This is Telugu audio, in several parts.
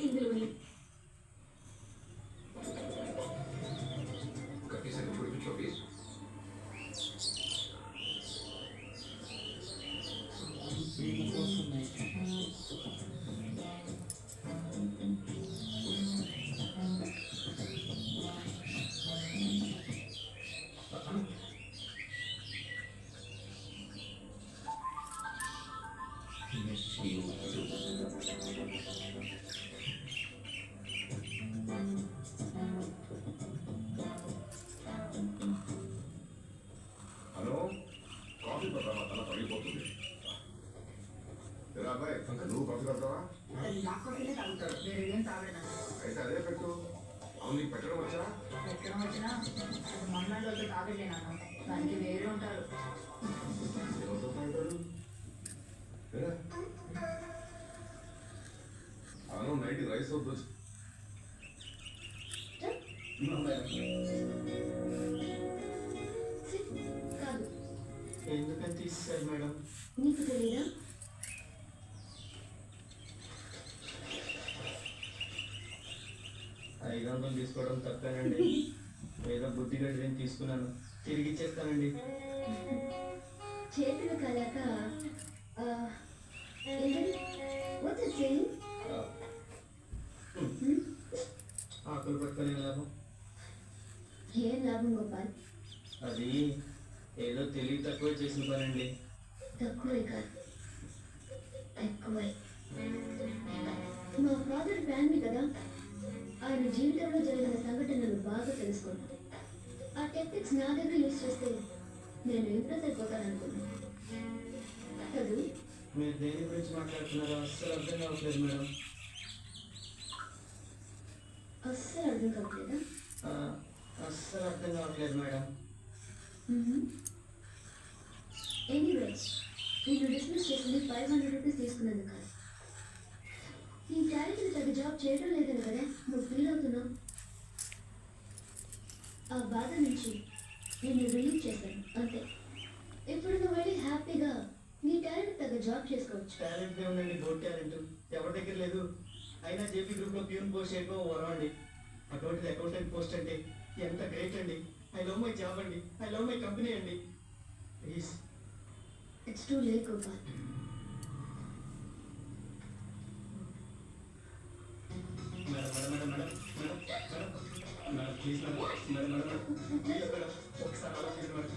ఇందులోని నువ్వు కాఫీ తాగుతావా? అయితే అదే పెట్టు. అవును నీకు పెట్టడం వచ్చా? దానికి వేరే ఉంటారు. అవును నైట్ రైస్ వద్దు. ఎందుకని తీసేశారు మేడం? నీకు తెలీదా? తీసుకోవడం తప్పేనండి. ఏదో బుద్ధి గడ్డి తీసుకున్నాను, తిరిగి ఇచ్చేస్తానండి. చేతులు కలక ఆకులు పట్టుకొని లాభం? ఏం లాభం గోపాల్? అది ఏదో తెలివి తక్కువ చేసిన పనండి. తక్కువే కాదు, ఎక్కువే. మా ఫాదర్ ఫ్యామిలీ కదా, ఆయన జీవితంలో జరిగిన సంఘటనలు బాగా తెలుసుకున్నాను. ఆ టెక్నిక్స్ నా దగ్గర యూజ్ చేస్తే నేను ఇంప్రెస్ అయిపోతాను అనుకున్నాను. కాదు, మీరు దేని గురించి మాట్లాడుతున్నారో అస్సలు అర్థం కావట్లేదు మేడం. అస్సలు అర్థం కావట్లేదా? అస్సలు అర్థం కావట్లేదు మేడం. ఎనీవేస్, నేను డిస్మిస్ చేసింది 500 రూపీస్ తీసుకున్నందుకు కాదు. ఈ టాలెంట్ని తగ్గ జాబ్ చేయడం లేదని కదా నువ్వు ఫీల్ అవుతున్నావు. ఆ బాధ నుంచి నేను రిలీవ్ చేశాను అంతే. ఇప్పుడు నువ్వు వెళ్ళి హ్యాపీగా నీ టాలెంట్ తగ్గ జాబ్ జాబ్ చేసుకోవచ్చు. టాలెంట్ ఉందండి, బోర్డ్ టాలెంట్ ఎవరి దగ్గర లేదు. అయినా జేపీ గ్రూప్ లో ప్యూన్ పోస్ట్ చేయడం వరం అండి. అటువంటిది అకౌంటెంట్ పోస్ట్ అంటే ఎంత గ్రేట్ అండి. ఐ లవ్ మై జాబ్ అండి, ఐ లవ్ మై కంపెనీ అండి. Please. It's too late Gopal. Madam madam madam madam madam madam madam please madam madam madam madam please madam ఒకసారి ఆలోచించండి madam.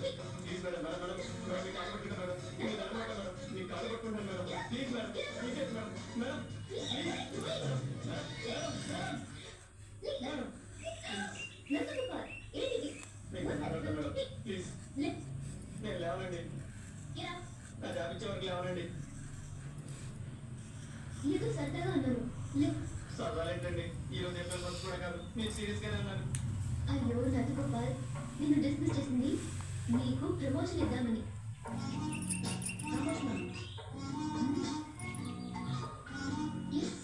Please madam madam madam madam మీ కాలు పట్టుకుంటా మేడం, మీరు నడమాట మేడం, మీ కాలు పట్టుకుంటాను madam. Please madam, please madam madam madam Nandagopal, ఏంటిది? Madam please. లే, నేను లేవనండి, get up. నా జాబ్ ఇచ్చే వరకు లేవనండి. ఏదో సరదాగా అన్నాను. లే. సరదాలేంటండి, ఈ రోజు ఏప్రిల్ ఫస్ట్ కూడా కాదు, నేను సీరియస్గానే ఉన్నాను. అయ్యో నందగోపాల్, నిన్ను డిస్మిస్ చేసింది నీకు ప్రమోషన్ ఇద్దామని. ప్రమోషన్? ఎస్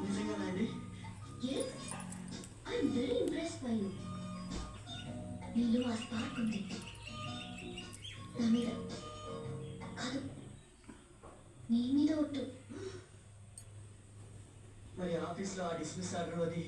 నిజంగానండి? Yes, I'm very impressed by you. నీలో ఆ స్పార్క్ ఉంది. నా మీద కాదు, నీ మీద ఒట్టు. మరి ఆఫీస్లో ఆ డిస్మిస్ ఆర్డర్ అది